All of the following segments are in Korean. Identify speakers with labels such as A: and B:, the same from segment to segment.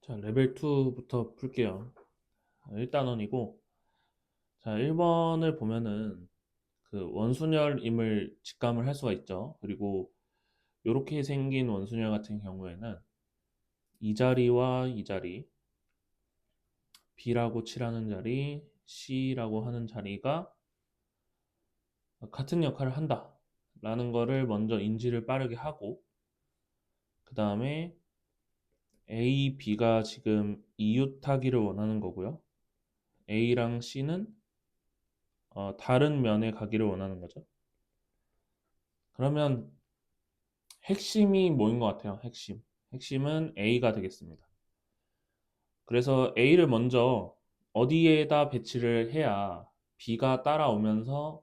A: 자, 레벨 2부터 풀게요. 1단원이고, 자, 1번을 보면은 그 원순열임을 직감을 할 수가 있죠. 그리고 이렇게 생긴 원순열 같은 경우에는 이 자리와 이 자리, B라고 칠하는 자리, C라고 하는 자리가 같은 역할을 한다. 라는 거를 먼저 인지를 빠르게 하고, 그 다음에 A, B가 지금 이웃하기를 원하는 거고요. A랑 C는 다른 면에 가기를 원하는 거죠. 그러면 핵심이 뭐인 것 같아요? 핵심은 A가 되겠습니다. 그래서 A를 먼저 어디에다 배치를 해야 B가 따라오면서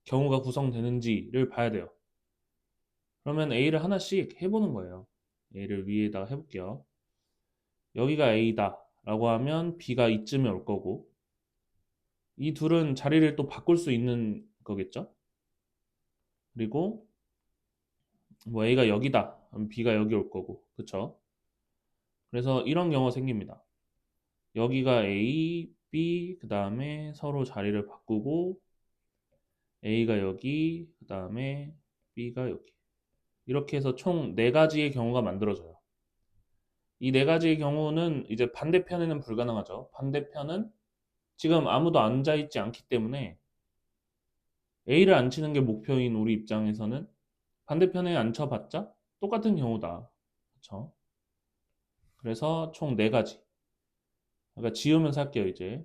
A: 경우가 구성되는지를 봐야 돼요. 그러면 A를 하나씩 해보는 거예요. A를 위에다가 해볼게요. 여기가 A다 라고 하면 B가 이쯤에 올 거고, 이 둘은 자리를 또 바꿀 수 있는 거겠죠? 그리고 뭐 A가 여기다 그럼 B가 여기 올 거고, 그쵸? 그래서 이런 경우가 생깁니다. 여기가 A, B, 그 다음에 서로 자리를 바꾸고 A가 여기, 그 다음에 B가 여기. 이렇게 해서 총 4가지의 경우가 만들어져요. 이 4가지의 경우는 이제 반대편에는 불가능하죠. 반대편은 지금 아무도 앉아있지 않기 때문에 A를 안 치는 게 목표인 우리 입장에서는 반대편에 앉혀봤자 똑같은 경우다. 그렇죠? 그래서 총 4가지. 그러니까 지우면서 할게요, 이제.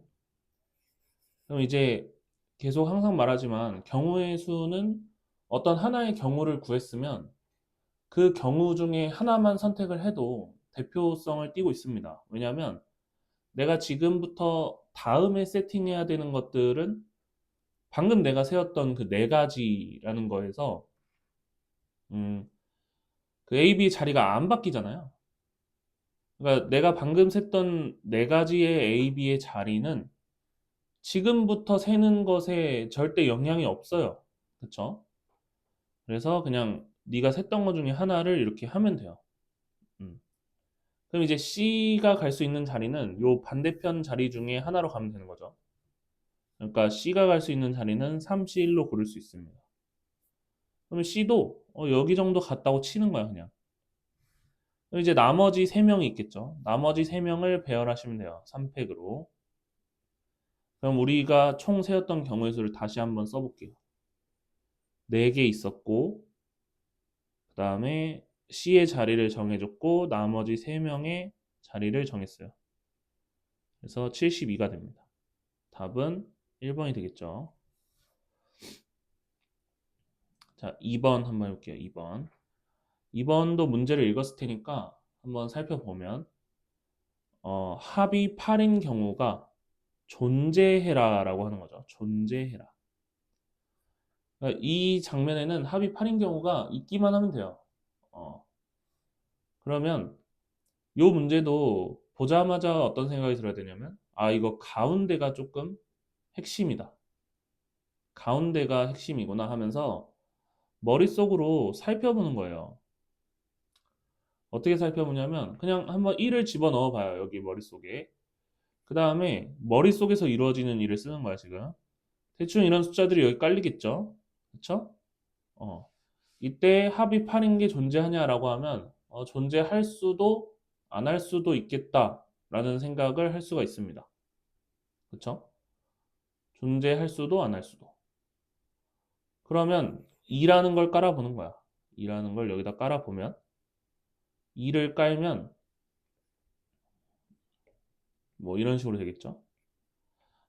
A: 그럼 이제 계속 항상 말하지만 경우의 수는 어떤 하나의 경우를 구했으면 그 경우 중에 하나만 선택을 해도 대표성을 띠고 있습니다. 왜냐하면 내가 지금부터 다음에 세팅해야 되는 것들은 방금 내가 세웠던 그 4가지라는 거에서 그 A, B 자리가 안 바뀌잖아요. 그러니까 내가 방금 셌던 4가지의 A, B의 자리는 지금부터 세는 것에 절대 영향이 없어요. 그쵸? 그래서 그냥 네가 셌던 것 중에 하나를 이렇게 하면 돼요. 음. 그럼 이제 C가 갈 수 있는 자리는 요 반대편 자리 중에 하나로 가면 되는 거죠. 그러니까 C가 갈 수 있는 자리는 3C1로 고를 수 있습니다. 그러면 C도 여기 정도 갔다고 치는 거야, 그냥. 그럼 이제 나머지 3명이 있겠죠. 나머지 3명을 배열하시면 돼요. 3팩으로. 그럼 우리가 총 세웠던 경우의 수를 다시 한번 써볼게요. 4개 있었고, 그 다음에 C의 자리를 정해줬고, 나머지 3명의 자리를 정했어요. 그래서 72가 됩니다. 답은 1번이 되겠죠. 자, 2번 한번 해볼게요. 2번. 2번도 문제를 읽었을 테니까 한번 살펴보면, 합이 8인 경우가 존재해라 라고 하는 거죠. 존재해라. 그러니까 이 장면에는 합이 8인 경우가 있기만 하면 돼요. 어, 그러면 이 문제도 보자마자 어떤 생각이 들어야 되냐면, 아, 이거 가운데가 조금 핵심이다. 가운데가 핵심이구나 하면서 머릿속으로 살펴보는 거예요. 어떻게 살펴보냐면 그냥 한번 1을 집어넣어 봐요. 여기 머릿속에. 그 다음에 머릿속에서 이루어지는 일을 쓰는 거야, 지금. 대충 이런 숫자들이 여기 깔리겠죠? 그쵸? 어. 이때 합이 8인 게 존재하냐라고 하면 존재할 수도 안 할 수도 있겠다라는 생각을 할 수가 있습니다. 그쵸? 존재할 수도 안 할 수도. 그러면 2라는 걸 깔아보는 거야. 2라는 걸 여기다 깔아보면 2를 깔면 뭐 이런 식으로 되겠죠?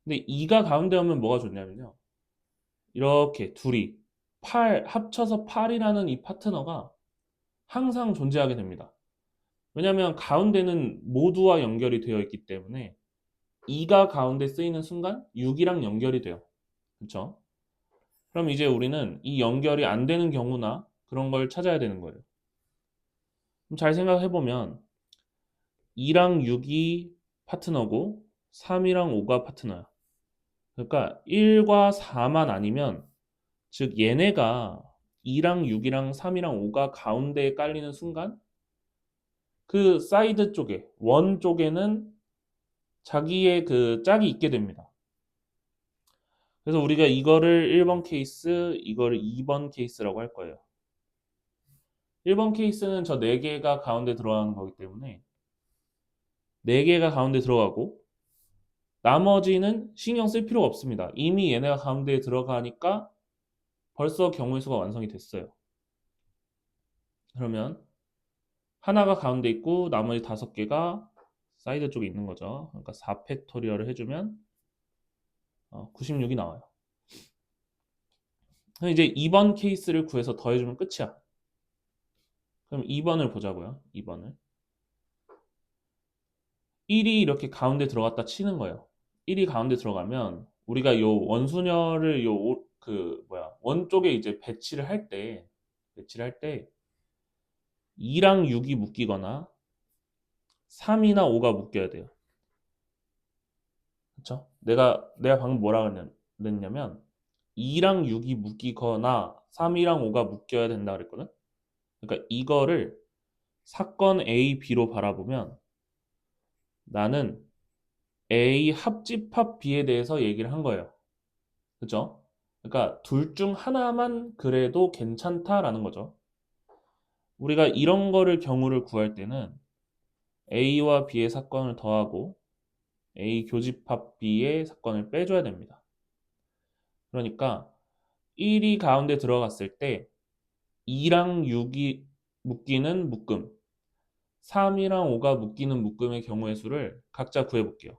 A: 근데 2가 가운데 오면 뭐가 좋냐면요. 이렇게 둘이 8 합쳐서 8이라는 이 파트너가 항상 존재하게 됩니다. 왜냐하면 가운데는 모두와 연결이 되어 있기 때문에 2가 가운데 쓰이는 순간 6이랑 연결이 돼요. 그렇죠? 그럼 이제 우리는 이 연결이 안 되는 경우나 그런 걸 찾아야 되는 거예요. 그럼 잘 생각해 보면 2랑 6이 파트너고 3이랑 5가 파트너야. 그러니까 1과 4만 아니면 즉 얘네가 2랑 6이랑 3이랑 5가 가운데에 깔리는 순간 그 사이드 쪽에, 원 쪽에는 자기의 그 짝이 있게 됩니다. 그래서 우리가 이거를 1번 케이스, 이거를 2번 케이스라고 할 거예요. 1번 케이스는 저 4개가 가운데 들어가는 거기 때문에 4개가 가운데 들어가고 나머지는 신경 쓸 필요가 없습니다. 이미 얘네가 가운데에 들어가니까 벌써 경우의 수가 완성이 됐어요. 그러면 하나가 가운데 있고 나머지 5개가 사이드 쪽에 있는 거죠. 그러니까 4팩토리얼을 해주면 96이 나와요. 그럼 이제 2번 케이스를 구해서 더해주면 끝이야. 그럼 2번을 보자고요. 2번을. 1이 이렇게 가운데 들어갔다 치는 거예요. 1이 가운데 들어가면 우리가 요 원수녀를 원 쪽에 이제 배치를 할 때 2랑 6이 묶이거나 3이나 5가 묶여야 돼요. 그렇죠? 내가 방금 뭐라 그랬냐면 2랑 6이 묶이거나 3이랑 5가 묶여야 된다 그랬거든. 그러니까 이거를 사건 A, B로 바라보면 나는 A 합집합 B에 대해서 얘기를 한 거예요. 그죠? 그러니까 둘 중 하나만 그래도 괜찮다라는 거죠. 우리가 이런 거를 경우를 구할 때는 A와 B의 사건을 더하고 A 교집합 B의 사건을 빼줘야 됩니다. 그러니까 1이 가운데 들어갔을 때 2랑 6이 묶이는 묶음, 3이랑 5가 묶이는 묶음의 경우의 수를 각자 구해볼게요.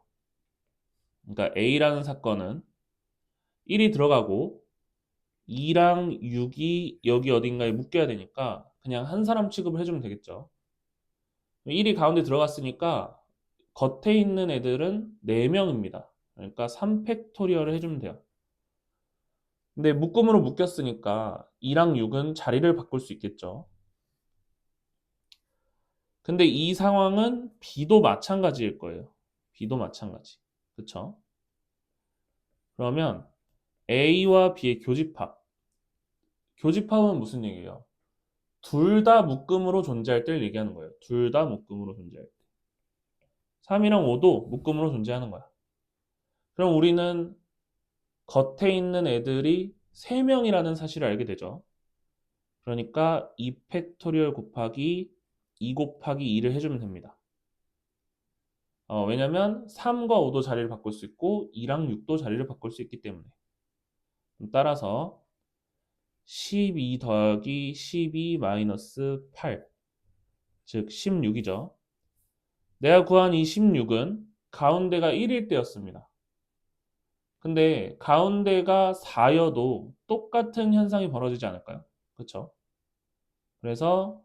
A: 그러니까 A라는 사건은 1이 들어가고 2랑 6이 여기 어딘가에 묶여야 되니까 그냥 한 사람 취급을 해주면 되겠죠. 1이 가운데 들어갔으니까 겉에 있는 애들은 4명입니다. 그러니까 3팩토리얼을 해주면 돼요. 근데 묶음으로 묶였으니까 2랑 6은 자리를 바꿀 수 있겠죠. 근데 이 상황은 B도 마찬가지일 거예요. B도 마찬가지. 그쵸? 그러면 A와 B의 교집합. 교집합은 무슨 얘기예요? 둘 다 묶음으로 존재할 때를 얘기하는 거예요. 둘 다 묶음으로 존재할 때. 3이랑 5도 묶음으로 존재하는 거야. 그럼 우리는 겉에 있는 애들이 3명이라는 사실을 알게 되죠. 그러니까 2 팩토리얼 곱하기 2 곱하기 2를 해주면 됩니다. 왜냐면 3과 5도 자리를 바꿀 수 있고 2랑 6도 자리를 바꿀 수 있기 때문에. 따라서 12 더하기 12 마이너스 8, 즉 16이죠. 내가 구한 이 16은 가운데가 1일 때였습니다. 근데 가운데가 4여도 똑같은 현상이 벌어지지 않을까요? 그렇죠? 그래서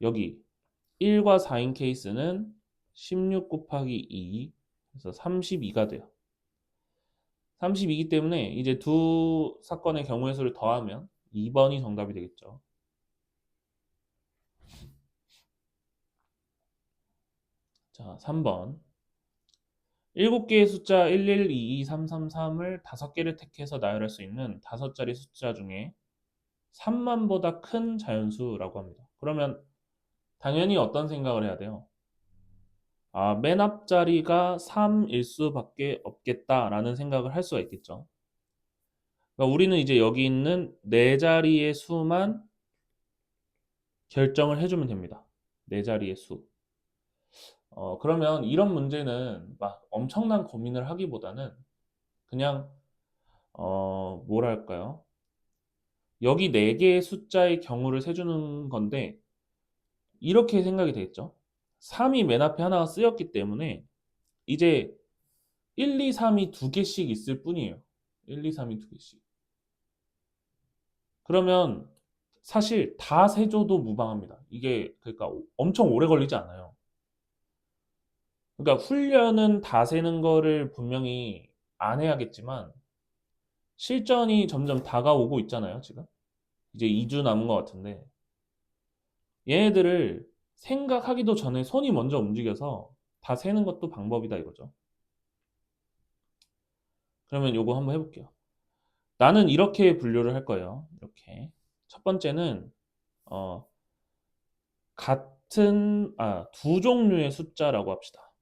A: 여기 1과 4인 케이스는 16 곱하기 2, 그래서 32가 돼요. 32이기 때문에 이제 두 사건의 경우의 수를 더하면 2번이 정답이 되겠죠. 자, 3번. 7개의 숫자 11, 22, 333을 5개를 택해서 나열할 수 있는 5자리 숫자 중에 3만보다 큰 자연수라고 합니다. 그러면 당연히 어떤 생각을 해야 돼요? 맨 앞자리가 3일 수밖에 없겠다라는 생각을 할 수가 있겠죠. 그러니까 우리는 이제 여기 있는 4자리의 수만 결정을 해주면 됩니다. 4자리의 수. 그러면 이런 문제는 막 엄청난 고민을 하기보다는 그냥 뭐랄까요? 여기 4개의 숫자의 경우를 세주는 건데 이렇게 생각이 되겠죠. 3이 맨 앞에 하나가 쓰였기 때문에 이제 1, 2, 3이 2개씩 있을 뿐이에요. 1, 2, 3이 2개씩. 그러면 사실 다 세줘도 무방합니다. 이게 그러니까 엄청 오래 걸리지 않아요. 그러니까 훈련은 다 세는 거를 분명히 안 해야겠지만 실전이 점점 다가오고 있잖아요, 지금. 이제 2주 남은 것 같은데 얘네들을 생각하기도 전에 손이 먼저 움직여서 다 세는 것도 방법이다 이거죠. 그러면 요거 한번 해볼게요. 나는 이렇게 분류를 할 거예요. 이렇게. 첫 번째는 어, 두 종류의 숫자라고 합시다.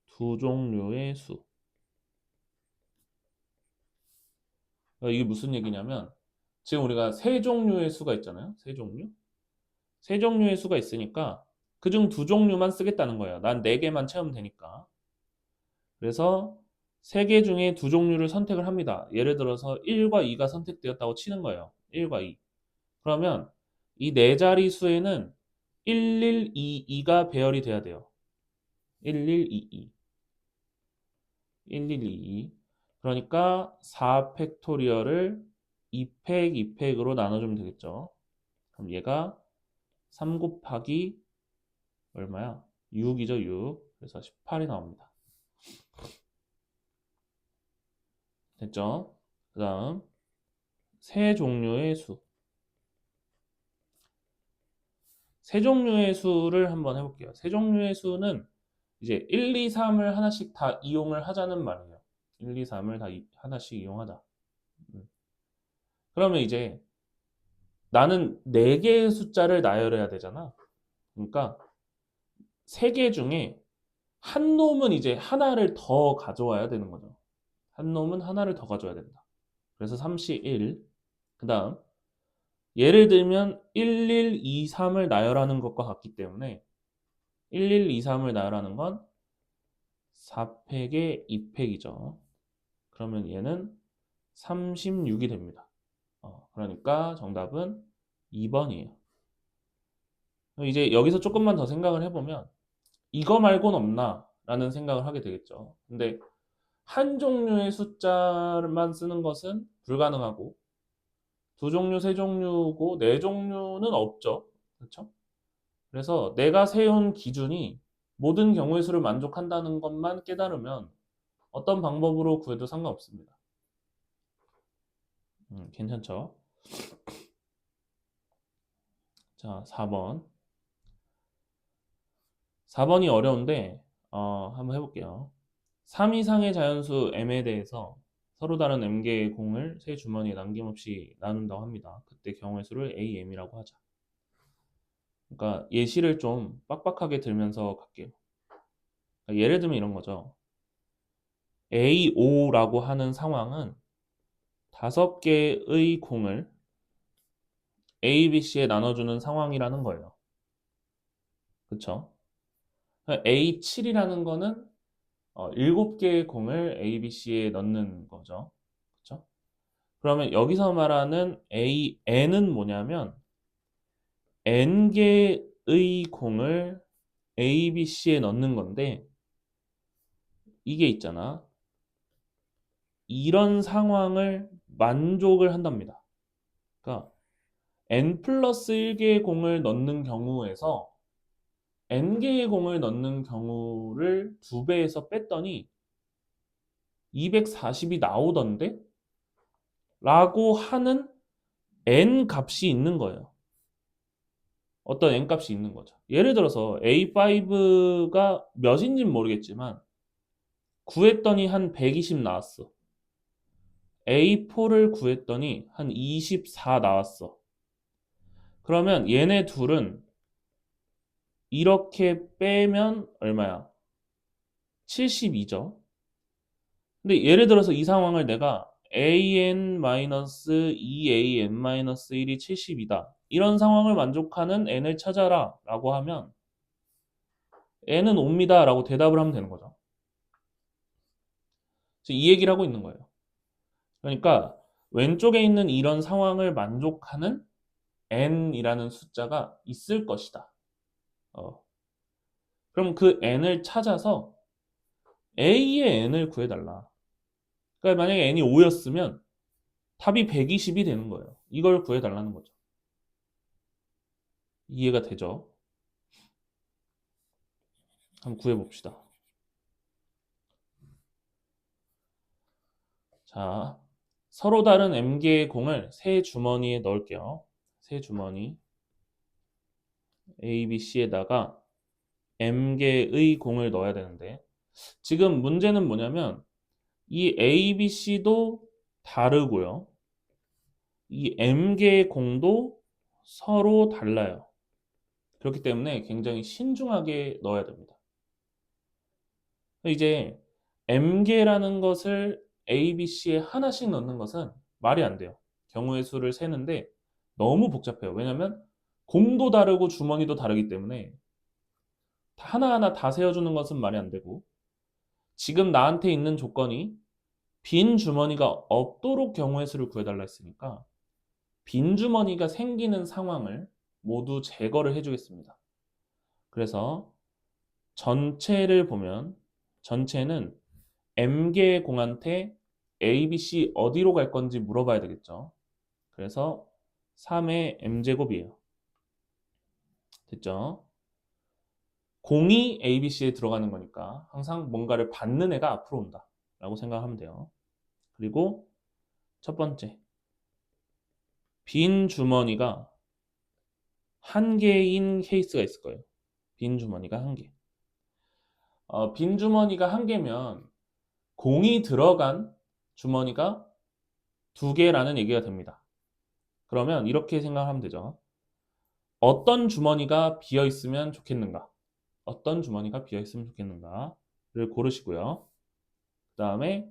A: 두 종류의 수. 이게 무슨 얘기냐면 지금 우리가 세 종류의 수가 있잖아요. 세 종류. 세 종류의 수가 있으니까 그중 두 종류만 쓰겠다는 거예요. 난 네 개만 채우면 되니까. 그래서 세 개 중에 두 종류를 선택을 합니다. 예를 들어서 1과 2가 선택되었다고 치는 거예요. 1과 2. 그러면 이 네 자리 수에는 1122가 배열이 돼야 돼요. 1122. 1122. 그러니까 4 팩토리얼을 2팩 2팩으로 나눠주면 되겠죠. 그럼 얘가 3 곱하기 얼마야? 6이죠, 6. 그래서 18이 나옵니다. 됐죠? 그 다음 세 종류의 수. 세 종류의 수를 한번 해볼게요. 세 종류의 수는 이제 1, 2, 3을 하나씩 다 이용을 하자는 말이에요. 1, 2, 3을 다 하나씩 이용하자. 그러면 이제 나는 4개의 숫자를 나열해야 되잖아. 그러니까 3개 중에 한 놈은 이제 하나를 더 가져와야 되는 거죠. 한 놈은 하나를 더 가져와야 된다. 그래서 3시 1. 그 다음 예를 들면 1123을 나열하는 것과 같기 때문에 1123을 나열하는 건 4팩에 2팩이죠. 그러면 얘는 36이 됩니다. 그러니까 정답은 2번이에요. 이제 여기서 조금만 더 생각을 해보면 이거 말고는 없나? 라는 생각을 하게 되겠죠. 근데 한 종류의 숫자만 쓰는 것은 불가능하고 두 종류, 세 종류고 네 종류는 없죠. 그렇죠? 그래서 내가 세운 기준이 모든 경우의 수를 만족한다는 것만 깨달으면 어떤 방법으로 구해도 상관없습니다. 괜찮죠? 자, 4번. 4번이 어려운데 한번 해볼게요. 3 이상의 자연수 m에 대해서 서로 다른 m개의 공을 세 주머니에 남김없이 나눈다고 합니다. 그때 경우의 수를 am이라고 하자. 그러니까 예시를 좀 빡빡하게 들면서 갈게요. 그러니까 예를 들면 이런 거죠. A5라고 하는 상황은 5개의 공을 A, B, C에 나눠주는 상황이라는 거예요. 그쵸? A7이라는 거는 7개의 공을 A, B, C에 넣는 거죠. 그쵸? 그러면 여기서 말하는 N은 뭐냐면 N개의 공을 A, B, C에 넣는 건데 이게 있잖아. 이런 상황을 만족을 한답니다. 그러니까 N 플러스 1개의 공을 넣는 경우에서 N개의 공을 넣는 경우를 2배에서 뺐더니 240이 나오던데? 라고 하는 N 값이 있는 거예요. 어떤 N 값이 있는 거죠. 예를 들어서 A5가 몇인지는 모르겠지만 구했더니 한 120 나왔어. A4를 구했더니 한 24 나왔어. 그러면 얘네 둘은 이렇게 빼면 얼마야? 72죠. 근데 예를 들어서 이 상황을 내가 an-2an-1이 70이다. 이런 상황을 만족하는 n을 찾아라 라고 하면 n은 옵니다 라고 대답을 하면 되는 거죠. 이 얘기를 하고 있는 거예요. 그러니까 왼쪽에 있는 이런 상황을 만족하는 n이라는 숫자가 있을 것이다. 그럼 그 n을 찾아서 a의 n을 구해달라. 그러니까 만약에 n이 5였으면 답이 120이 되는 거예요. 이걸 구해달라는 거죠. 이해가 되죠? 한번 구해봅시다. 자, 서로 다른 m개의 공을 세 주머니에 넣을게요. 세 주머니 A, B, C에다가 m개의 공을 넣어야 되는데 지금 문제는 뭐냐면 이 A, B, C도 다르고요. 이 m개의 공도 서로 달라요. 그렇기 때문에 굉장히 신중하게 넣어야 됩니다. 이제 m개라는 것을 A, B, C에 하나씩 넣는 것은 말이 안 돼요. 경우의 수를 세는데 너무 복잡해요. 왜냐면 공도 다르고 주머니도 다르기 때문에 하나하나 다 세워주는 것은 말이 안 되고, 지금 나한테 있는 조건이 빈 주머니가 없도록 경우의 수를 구해달라 했으니까 빈 주머니가 생기는 상황을 모두 제거를 해주겠습니다. 그래서 전체를 보면 전체는 m개의 공한테 A, B, C 어디로 갈 건지 물어봐야 되겠죠. 그래서 3의 m제곱이에요. 됐죠? 공이 A, B, C에 들어가는 거니까 항상 뭔가를 받는 애가 앞으로 온다 라고 생각하면 돼요. 그리고 첫 번째, 빈 주머니가 한 개인 케이스가 있을 거예요. 빈 주머니가 한 개. 빈 주머니가 한 개면 공이 들어간 주머니가 두 개라는 얘기가 됩니다. 그러면 이렇게 생각하면 되죠. 어떤 주머니가 비어 있으면 좋겠는가? 어떤 주머니가 비어 있으면 좋겠는가를 고르시고요. 그 다음에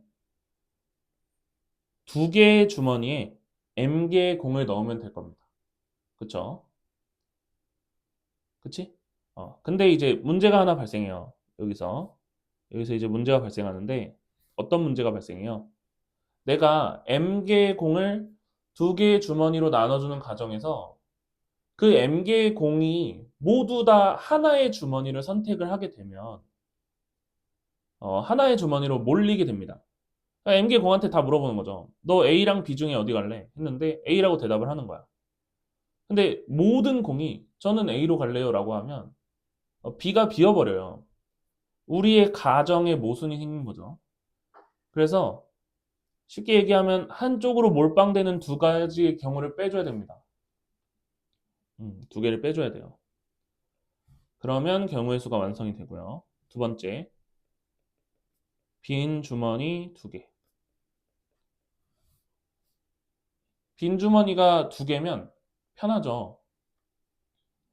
A: 두 개의 주머니에 m개의 공을 넣으면 될 겁니다. 그쵸? 그치? 근데 이제 문제가 하나 발생해요. 여기서 이제 문제가 발생하는데 어떤 문제가 발생해요? 내가 m개의 공을 두 개의 주머니로 나눠주는 과정에서 그 m개의 공이 모두 다 하나의 주머니를 선택을 하게 되면 하나의 주머니로 몰리게 됩니다. 그러니까 m개 공한테 다 물어보는 거죠. 너 A랑 B 중에 어디 갈래? 했는데 A라고 대답을 하는 거야. 근데 모든 공이 저는 A로 갈래요 라고 하면 B가 비어버려요. 우리의 가정의 모순이 생긴 거죠. 그래서 쉽게 얘기하면 한쪽으로 몰빵되는 두 가지의 경우를 빼줘야 됩니다. 두 개를 빼줘야 돼요. 그러면 경우의 수가 완성이 되고요. 두 번째, 빈 주머니 두 개. 빈 주머니가 두 개면 편하죠.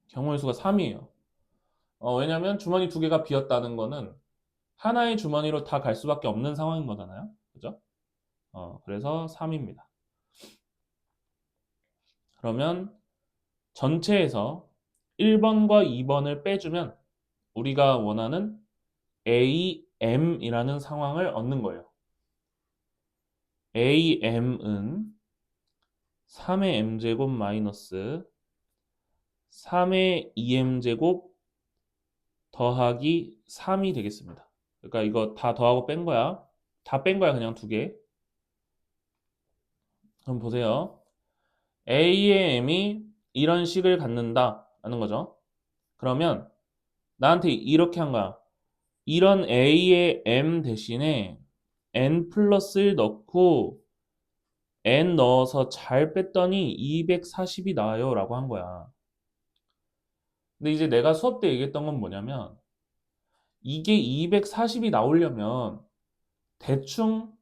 A: 경우의 수가 3이에요. 왜냐면 주머니 두 개가 비었다는 거는 하나의 주머니로 다 갈 수밖에 없는 상황인 거잖아요. 그죠? 그래서 3입니다. 그러면 전체에서 1번과 2번을 빼주면 우리가 원하는 AM이라는 상황을 얻는 거예요. AM은 3의 m제곱 마이너스 3의 2m제곱 더하기 3이 되겠습니다. 그러니까 이거 다 더하고 뺀 거야. 다 뺀 거야, 그냥 두 개. 그럼 보세요. A의 m이 이런 식을 갖는다 라는 거죠. 그러면 나한테 이렇게 한 거야. 이런 A의 m 대신에 n 플러스 1 넣고 n 넣어서 잘 뺐더니 240이 나와요 라고 한 거야. 근데 이제 내가 수업 때 얘기했던 건 뭐냐면 이게 240이 나오려면 대충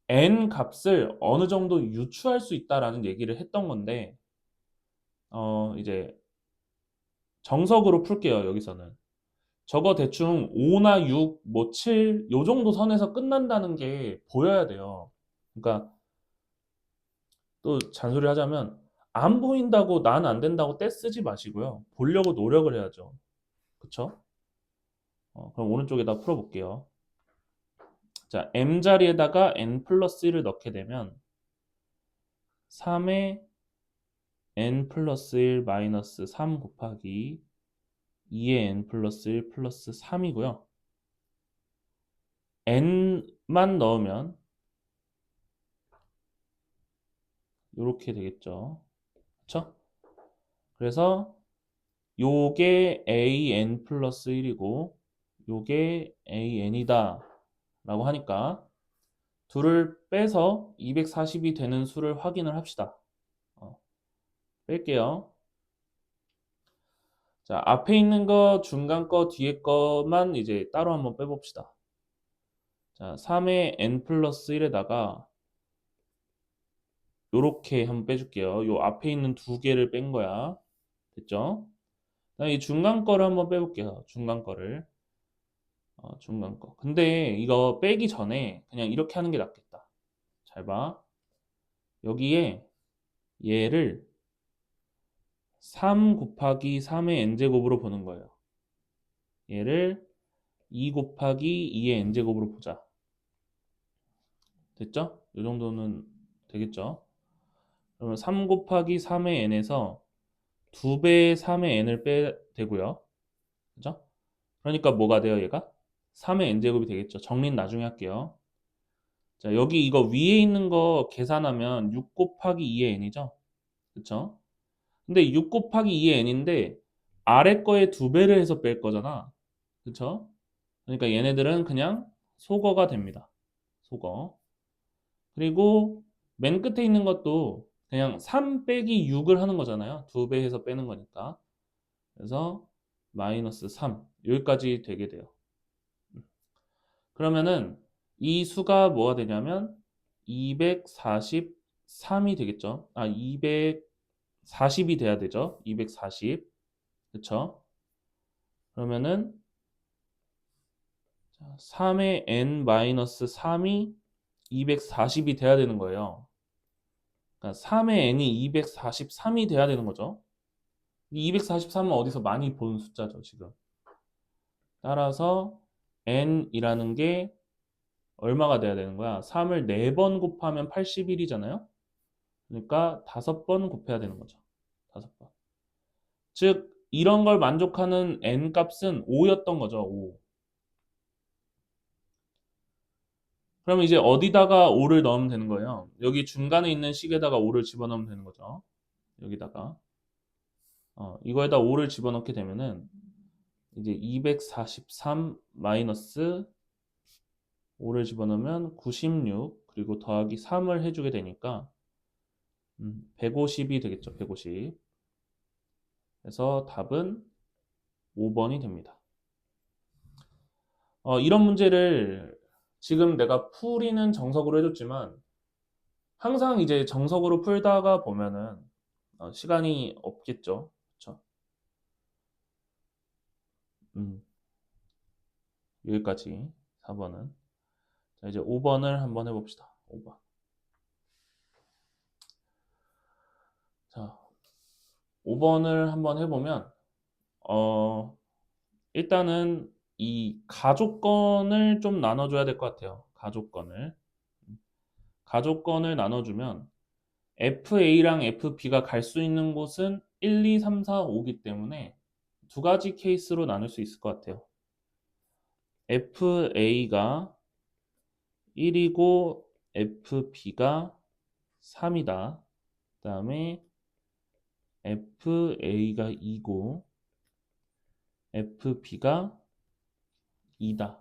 A: n 값을 어느 정도 유추할 수 있다라는 얘기를 했던 건데 이제 정석으로 풀게요. 여기서는 저거 대충 5나 6, 뭐 7, 요 정도 선에서 끝난다는 게 보여야 돼요. 그러니까 또 잔소리 하자면 안 보인다고 난 안 된다고 떼쓰지 마시고요. 보려고 노력을 해야죠. 그쵸? 그럼 오른쪽에다 풀어볼게요. 자, m 자리에다가 n 플러스 1을 넣게 되면 3의 n 플러스 1 마이너스 3 곱하기 2의 n 플러스 1 플러스 3이고요. n만 넣으면 이렇게 되겠죠. 그쵸? 그래서 요게 an 플러스 1이고 요게 an이다 라고 하니까 둘을 빼서 240이 되는 수를 확인을 합시다. 뺄게요. 자, 앞에 있는 거, 중간 거, 뒤에 거만 이제 따로 한번 빼봅시다. 자, 3의 n 플러스 1에다가 요렇게 한번 빼줄게요. 요 앞에 있는 두 개를 뺀 거야. 됐죠? 이 중간 거를 한번 빼볼게요. 중간 거를. 중간 거. 근데 이거 빼기 전에 그냥 이렇게 하는 게 낫겠다. 잘 봐. 여기에 얘를 3 곱하기 3의 n제곱으로 보는 거예요. 얘를 2 곱하기 2의 n제곱으로 보자. 됐죠? 이 정도는 되겠죠? 그러면 3 곱하기 3의 n에서 2배의 3의 n을 되고요. 그죠? 그러니까 뭐가 돼요, 얘가? 3의 n제곱이 되겠죠. 정리는 나중에 할게요. 자, 여기 이거 위에 있는 거 계산하면 6 곱하기 2의 n이죠? 그쵸? 근데 6 곱하기 2의 n인데 아래 거에 2배를 해서 뺄 거잖아. 그쵸? 그러니까 얘네들은 그냥 속어가 됩니다. 속어. 그리고 맨 끝에 있는 것도 그냥 3 빼기 6을 하는 거잖아요. 2배 해서 빼는 거니까. 그래서 마이너스 3 여기까지 되게 돼요. 그러면은 이 수가 뭐가 되냐면 243이 되겠죠. 240이 돼야 되죠. 240. 그쵸? 그러면은 3의 n-3이 240이 돼야 되는 거예요. 그러니까 3의 n이 243이 돼야 되는 거죠. 243은 어디서 많이 본 숫자죠, 지금. 따라서 n이라는 게 얼마가 돼야 되는 거야? 3을 4번 곱하면 81이잖아요. 그러니까 5번 곱해야 되는 거죠. 5번. 즉 이런 걸 만족하는 n 값은 5였던 거죠. 5. 그럼 이제 어디다가 5를 넣으면 되는 거예요? 여기 중간에 있는 식에다가 5를 집어넣으면 되는 거죠. 여기다가 이거에다 5를 집어넣게 되면은 이제 243 마이너스 5를 집어넣으면 96 그리고 더하기 3을 해주게 되니까 150이 되겠죠. 150. 그래서 답은 5번이 됩니다. 이런 문제를 지금 내가 풀이는 정석으로 해줬지만 항상 이제 정석으로 풀다가 보면은 시간이 없겠죠. 그렇죠? 여기까지 4번은. 자, 이제 5번을 한번 해봅시다. 5번. 자, 5번을 한번 해보면 일단은 이 가족권을 좀 나눠줘야 될 것 같아요. 가족권을 나눠주면 FA랑 FB가 갈 수 있는 곳은 1, 2, 3, 4, 5기 때문에 두 가지 케이스로 나눌 수 있을 것 같아요. FA가 1이고 FB가 3이다. 그 다음에 FA가 2고 FB가 2다.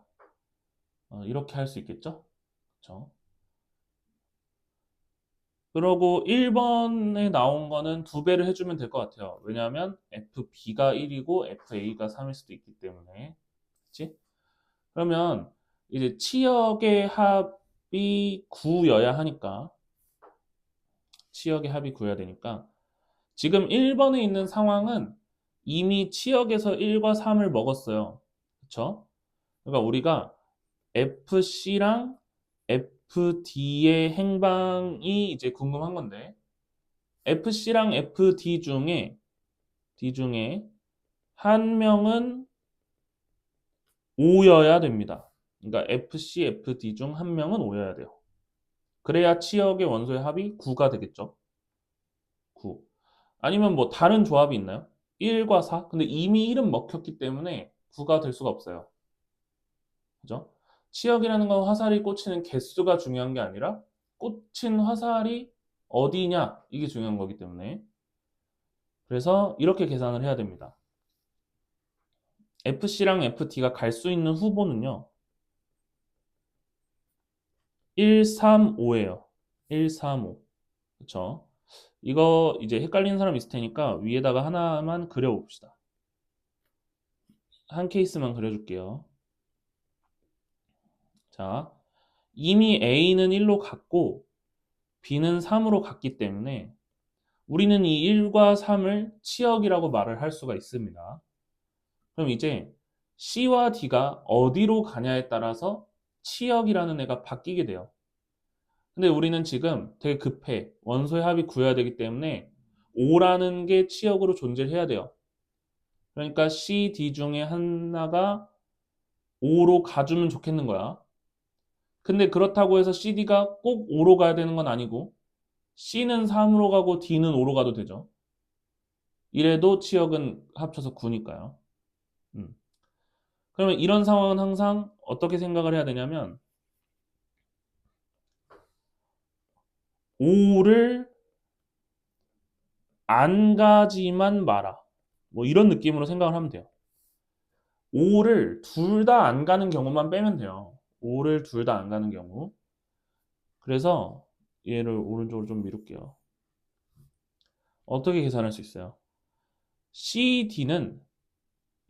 A: 이렇게 할 수 있겠죠? 그렇죠? 그러고 1번에 나온 거는 2배를 해주면 될 것 같아요. 왜냐하면 FB가 1이고 FA가 3일 수도 있기 때문에. 그치? 그러면 이제 치역의 합이 9여야 하니까 치역의 합이 9여야 되니까 지금 1번에 있는 상황은 이미 치역에서 1과 3을 먹었어요. 그쵸? 그러니까 우리가 FC랑 FD의 행방이 이제 궁금한 건데 FC랑 D 중에 한 명은 5여야 됩니다. 그러니까 FC, FD 중 한 명은 5여야 돼요. 그래야 치역의 원소의 합이 9가 되겠죠. 9. 아니면 뭐 다른 조합이 있나요? 1과 4? 근데 이미 1은 먹혔기 때문에 9가 될 수가 없어요. 그죠? 치역이라는 건 화살이 꽂히는 개수가 중요한 게 아니라 꽂힌 화살이 어디냐 이게 중요한 거기 때문에 그래서 이렇게 계산을 해야 됩니다. FC랑 FD가 갈 수 있는 후보는요. 1, 3, 5예요. 1, 3, 5. 그쵸? 이거 이제 헷갈리는 사람 있을 테니까 위에다가 하나만 그려봅시다. 한 케이스만 그려줄게요. 자, 이미 A는 1로 갔고 B는 3으로 갔기 때문에 우리는 이 1과 3을 치역이라고 말을 할 수가 있습니다. 그럼 이제 C와 D가 어디로 가냐에 따라서 치역이라는 애가 바뀌게 돼요. 근데 우리는 지금 되게 급해. 원소의 합이 구해야 되기 때문에 O라는 게 치역으로 존재를 해야 돼요. 그러니까 C, D 중에 하나가 O로 가주면 좋겠는 거야. 근데 그렇다고 해서 CD가 꼭 O로 가야 되는 건 아니고 C는 3으로 가고 D는 5로 가도 되죠. 이래도 치역은 합쳐서 9니까요. 그러면 이런 상황은 항상 어떻게 생각을 해야 되냐면 5를 안 가지만 마라. 뭐 이런 느낌으로 생각을 하면 돼요. 5를 둘 다 안 가는 경우만 빼면 돼요. 5를 둘 다 안 가는 경우. 그래서 얘를 오른쪽으로 좀 미룰게요. 어떻게 계산할 수 있어요? CD는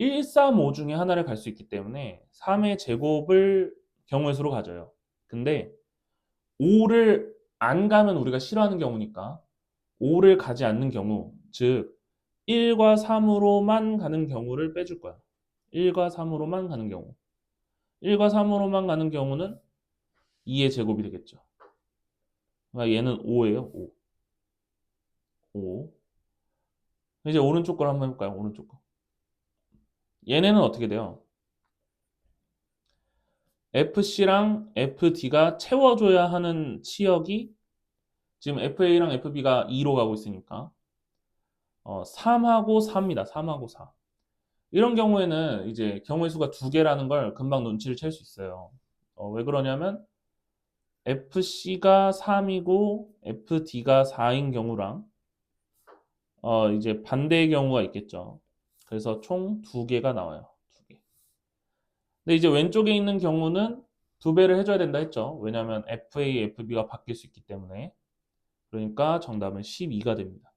A: 1, 3, 5 중에 하나를 갈 수 있기 때문에 3의 제곱을 경우의 수로 가져요. 근데 5를 안 가면 우리가 싫어하는 경우니까 5를 가지 않는 경우, 즉 1과 3으로만 가는 경우를 빼줄 거야. 1과 3으로만 가는 경우. 1과 3으로만 가는 경우는 2의 제곱이 되겠죠. 그러니까 얘는 5예요. 5. 5. 이제 오른쪽 걸 한번 해볼까요? 오른쪽 거. 얘네는 어떻게 돼요? FC랑 FD가 채워줘야 하는 치역이 지금 FA랑 FB가 2로 가고 있으니까 3하고 4입니다. 3하고 4. 이런 경우에는 이제 경우의 수가 두 개라는 걸 금방 눈치를 챌 수 있어요. 왜 그러냐면 FC가 3이고 FD가 4인 경우랑 이제 반대의 경우가 있겠죠. 그래서 총 두 개가 나와요. 두 개. 근데 이제 왼쪽에 있는 경우는 두 배를 해줘야 된다 했죠. 왜냐하면 FA, FB가 바뀔 수 있기 때문에. 그러니까 정답은 12가 됩니다.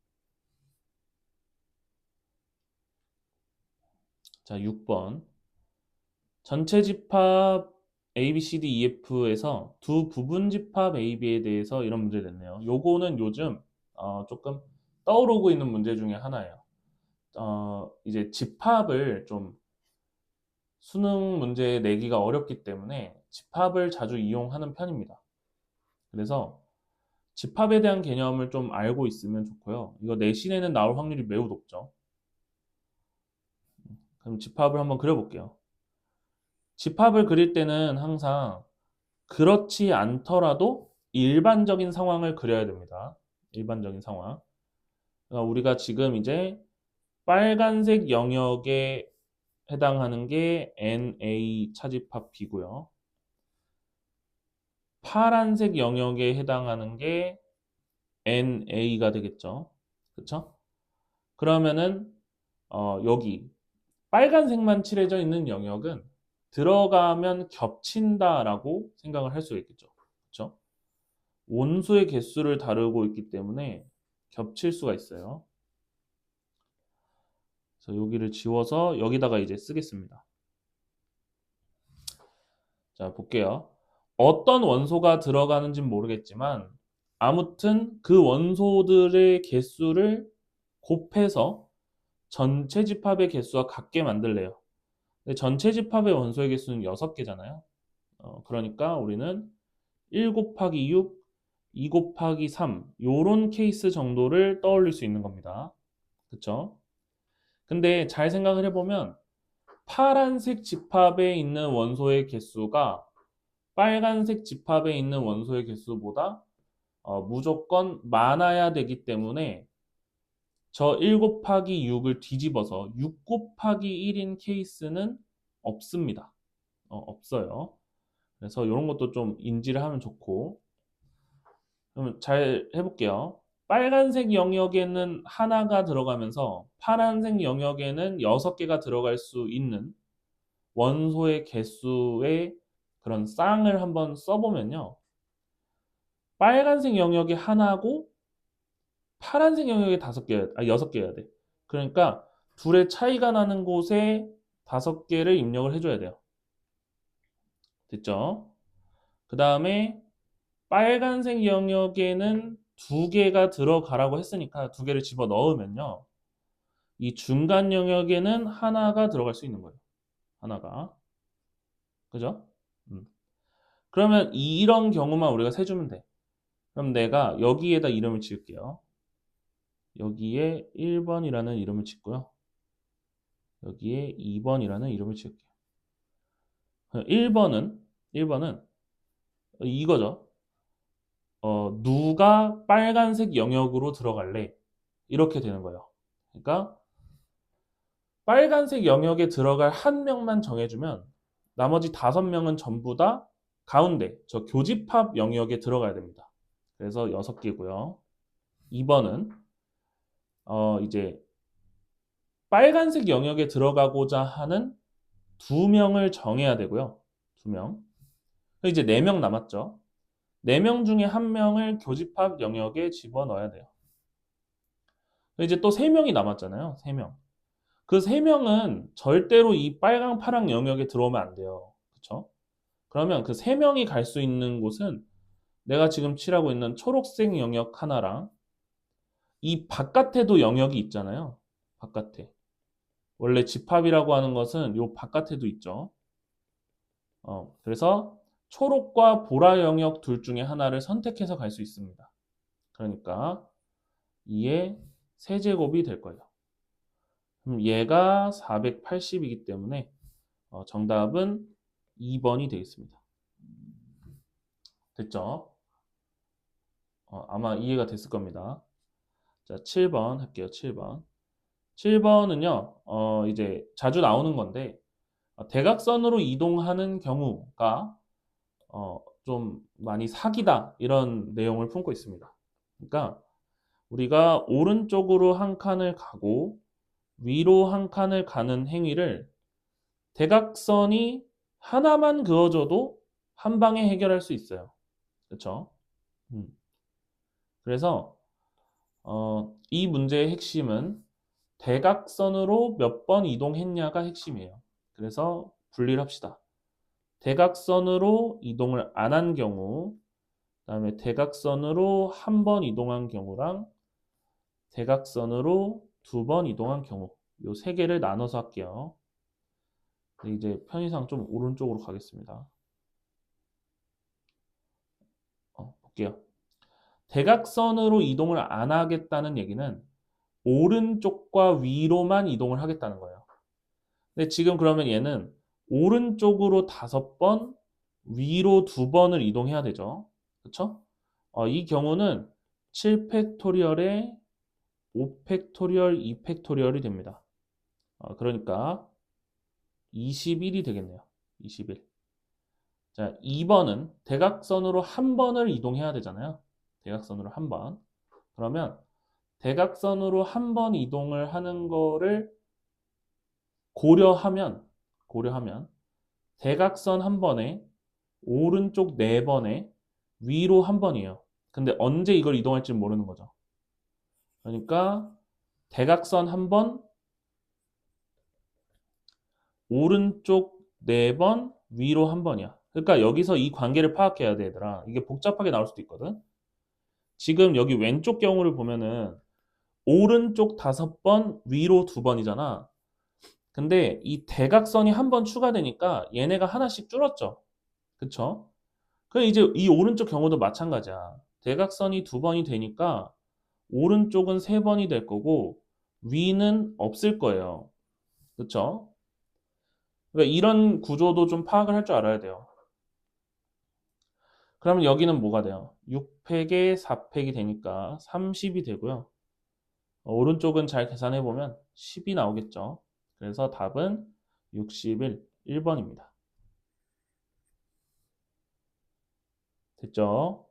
A: 자, 6번. 전체 집합 A, B, C, D, E, F에서 두 부분 집합 A, B에 대해서 이런 문제 냈네요. 요거는 요즘 조금 떠오르고 있는 문제 중에 하나예요. 이제 집합을 좀 수능 문제 내기가 어렵기 때문에 집합을 자주 이용하는 편입니다. 그래서 집합에 대한 개념을 좀 알고 있으면 좋고요. 이거 내신에는 나올 확률이 매우 높죠. 그럼 집합을 한번 그려볼게요. 집합을 그릴 때는 항상 그렇지 않더라도 일반적인 상황을 그려야 됩니다. 일반적인 상황. 그러니까 우리가 지금 이제 빨간색 영역에 해당하는 게 NA 차집합 B고요. 파란색 영역에 해당하는 게 NA가 되겠죠. 그쵸? 그러면은 여기 빨간색만 칠해져 있는 영역은 들어가면 겹친다라고 생각을 할 수 있겠죠. 그쵸? 원소의 개수를 다루고 있기 때문에 겹칠 수가 있어요. 그래서 여기를 지워서 여기다가 이제 쓰겠습니다. 자, 볼게요. 어떤 원소가 들어가는지는 모르겠지만 아무튼 그 원소들의 개수를 곱해서 전체 집합의 개수와 같게 만들래요. 근데 전체 집합의 원소의 개수는 6개잖아요. 그러니까 우리는 1 곱하기 6, 2 곱하기 3 요런 케이스 정도를 떠올릴 수 있는 겁니다. 그쵸? 근데 잘 생각을 해보면 파란색 집합에 있는 원소의 개수가 빨간색 집합에 있는 원소의 개수보다 무조건 많아야 되기 때문에 저 1 곱하기 6을 뒤집어서 6 곱하기 1인 케이스는 없습니다. 없어요. 그래서 이런 것도 좀 인지를 하면 좋고. 그럼 잘 해볼게요. 빨간색 영역에는 하나가 들어가면서 파란색 영역에는 6개가 들어갈 수 있는 원소의 개수의 그런 쌍을 한번 써보면요. 빨간색 영역이 하나고 파란색 영역이 6개여야 돼. 그러니까 둘의 차이가 나는 곳에 5개를 입력을 해줘야 돼요. 됐죠? 그 다음에 빨간색 영역에는 2개가 들어가라고 했으니까 2개를 집어 넣으면요. 이 중간 영역에는 하나가 들어갈 수 있는 거예요. 하나가. 그죠? 그러면 이런 경우만 우리가 세주면 돼. 그럼 내가 여기에다 이름을 지을게요. 여기에 1번이라는 이름을 짓고요. 여기에 2번이라는 이름을 지을게요. 1번은 이거죠. 누가 빨간색 영역으로 들어갈래? 이렇게 되는 거예요. 그러니까 빨간색 영역에 들어갈 한 명만 정해주면 나머지 5명은 전부 다 가운데 저 교집합 영역에 들어가야 됩니다. 그래서 6개고요. 2번은 이제 빨간색 영역에 들어가고자 하는 2명을 정해야 되고요. 2명. 이제 4명 남았죠. 4명 중에 1명을 교집합 영역에 집어넣어야 돼요. 이제 또 3명이 남았잖아요. 3명. 그 3명은 절대로 이 빨강, 파랑 영역에 들어오면 안 돼요. 그쵸? 그러면 그 3명이 갈 수 있는 곳은 내가 지금 칠하고 있는 초록색 영역 하나랑 이 바깥에도 영역이 있잖아요. 바깥에. 원래 집합이라고 하는 것은 요 바깥에도 있죠. 그래서 초록과 보라 영역 둘 중에 하나를 선택해서 갈 수 있습니다. 그러니까 2의 세제곱이 될 거예요. 그럼 얘가 480이기 때문에 정답은 2번이 되겠습니다. 됐죠? 아마 이해가 됐을 겁니다. 자, 7번 할게요. 7번. 7번은요, 이제 자주 나오는 건데, 대각선으로 이동하는 경우가 좀 많이 사기다 이런 내용을 품고 있습니다. 그러니까 우리가 오른쪽으로 한 칸을 가고 위로 한 칸을 가는 행위를 대각선이 하나만 그어줘도 한 방에 해결할 수 있어요. 그렇죠? 그래서 이 문제의 핵심은 대각선으로 몇 번 이동했냐가 핵심이에요. 그래서 분리를 합시다. 대각선으로 이동을 안 한 경우, 그다음에 대각선으로 한 번 이동한 경우랑 대각선으로 2번 이동한 경우, 요 3개를 나눠서 할게요. 이제 편의상 좀 오른쪽으로 가겠습니다. 볼게요. 대각선으로 이동을 안 하겠다는 얘기는 오른쪽과 위로만 이동을 하겠다는 거예요. 근데 지금 그러면 얘는 오른쪽으로 5번, 위로 2번을 이동해야 되죠. 그렇죠? 이 경우는 7팩토리얼에 5팩토리얼, 2팩토리얼이 됩니다. 그러니까 21이 되겠네요. 21. 자, 2번은 대각선으로 한 번을 이동해야 되잖아요. 대각선으로 한 번. 그러면 대각선으로 한 번 이동을 하는 거를 고려하면 대각선 한 번에 오른쪽 4번에 위로 한 번이에요. 근데 언제 이걸 이동할지 모르는 거죠. 그러니까 대각선 한 번, 오른쪽 4번, 위로 한 번이야. 그러니까 여기서 이 관계를 파악해야 돼, 얘들아. 이게 복잡하게 나올 수도 있거든. 지금 여기 왼쪽 경우를 보면은 오른쪽 5번, 위로 2번이잖아. 근데 이 대각선이 한 번 추가되니까 얘네가 하나씩 줄었죠. 그쵸? 그럼 이제 이 오른쪽 경우도 마찬가지야. 대각선이 2번이 되니까 오른쪽은 3번이 될 거고 위는 없을 거예요. 그쵸? 그러니까 이런 구조도 좀 파악을 할 줄 알아야 돼요. 그러면 여기는 뭐가 돼요? 6팩에 4팩이 되니까 30이 되고요. 오른쪽은 잘 계산해 보면 10이 나오겠죠. 그래서 답은 61, 1번입니다. 됐죠?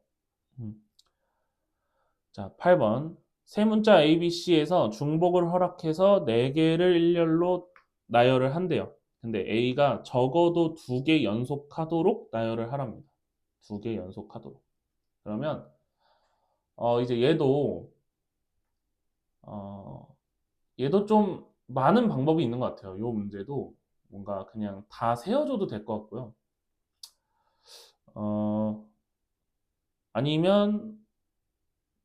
A: 자, 8번. 세 문자 ABC에서 중복을 허락해서 4개를 일렬로 나열을 한대요. 근데 A가 적어도 2개 연속하도록 나열을 하랍니다. 2개 연속하도록. 그러면 이제 얘도 좀 많은 방법이 있는 것 같아요. 이 문제도 뭔가 그냥 다 세워줘도 될 것 같고요. 아니면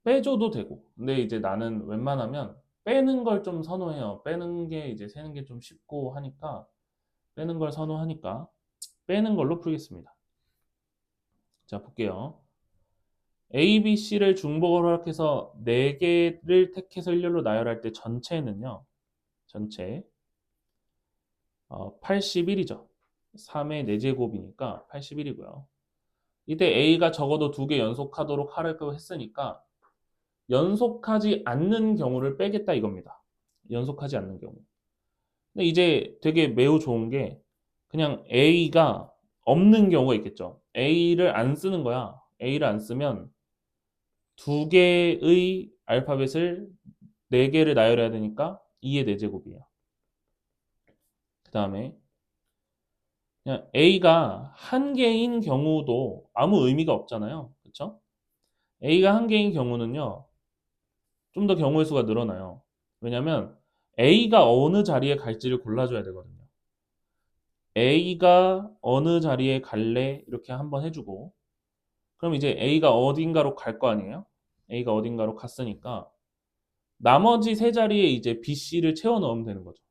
A: 빼줘도 되고. 근데 이제 나는 웬만하면 빼는 걸 좀 선호해요. 빼는 게 이제 세는 게 좀 쉽고 하니까 빼는 걸 선호하니까 빼는 걸로 풀겠습니다. 자, 볼게요. A, B, C를 중복을 허락해서 4개를 택해서 일렬로 나열할 때 전체는요. 전체 81이죠. 3의 4제곱이니까 81이고요. 이때 A가 적어도 2개 연속하도록 하라고 했으니까 연속하지 않는 경우를 빼겠다 이겁니다. 연속하지 않는 경우. 근데 이제 되게 매우 좋은 게 그냥 A가 없는 경우가 있겠죠. A를 안 쓰는 거야. A를 안 쓰면 2개의 알파벳을 4개를 나열해야 되니까 2의 4제곱이에요. 그 다음에 그냥 A가 한 개인 경우도 아무 의미가 없잖아요. 그렇죠? A가 한 개인 경우는요. 좀 더 경우의 수가 늘어나요. 왜냐면 A가 어느 자리에 갈지를 골라줘야 되거든요. A가 어느 자리에 갈래 이렇게 한번 해주고 그럼 이제 A가 어딘가로 갈 거 아니에요? A가 어딘가로 갔으니까 나머지 세 자리에 이제 B, C를 채워 넣으면 되는 거죠.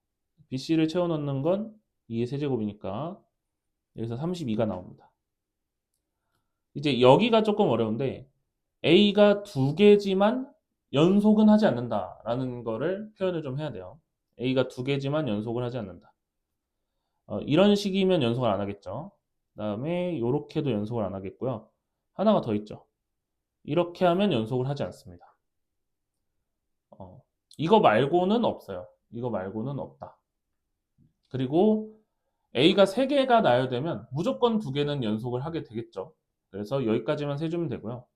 A: B, C를 채워 넣는 건 2의 세제곱이니까 여기서 32가 나옵니다. 이제 여기가 조금 어려운데 A가 2개지만 연속은 하지 않는다라는 거를 표현을 좀 해야 돼요. A가 2개지만 연속을 하지 않는다. 이런 식이면 연속을 안 하겠죠. 그 다음에 이렇게도 연속을 안 하겠고요. 하나가 더 있죠. 이렇게 하면 연속을 하지 않습니다. 이거 말고는 없어요. 이거 말고는 없다. 그리고 A가 3개가 나열되면 무조건 2개는 연속을 하게 되겠죠. 그래서 여기까지만 세주면 되고요.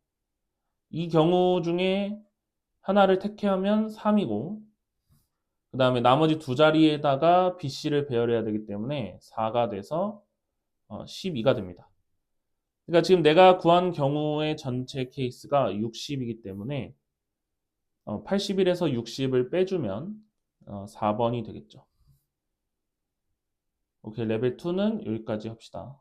A: 이 경우 중에 하나를 택하면 3이고 그 다음에 나머지 두 자리에다가 BC를 배열해야 되기 때문에 4가 돼서 12가 됩니다. 그러니까 지금 내가 구한 경우의 전체 케이스가 60이기 때문에 81에서 60을 빼주면 4번이 되겠죠. 오케이, 레벨 2는 여기까지 합시다.